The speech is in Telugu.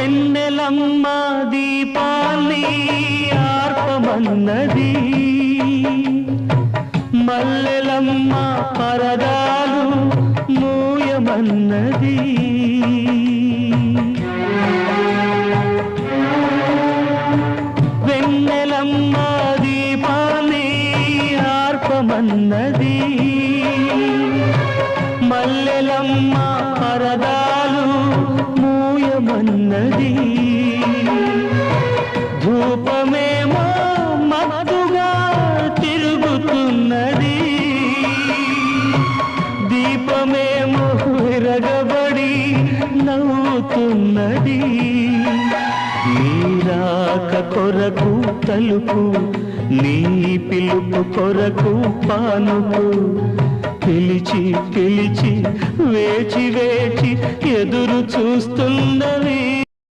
వెన్నెలమ్మ దీపాన్ని ఆర్పమన్నది, మల్లెలమ్మ పరదాలు మూయమన్నది. వెన్నెలమ్మ దీపాన్ని ఆర్పమన్నది, మల్లెలమ్మ పరదాలు మూయమన్నది. ధూపమేమో మత్తుగా తిరుగుతున్నది, దీపమేమో విరగబడి నవ్వుతున్నది. నీరాక కొరకు తలుపు, నీ పిలుపు కొరకు పానుపు, పిలిచి పిలిచి వేచి వేచి ఎదురు చూస్తున్నవి.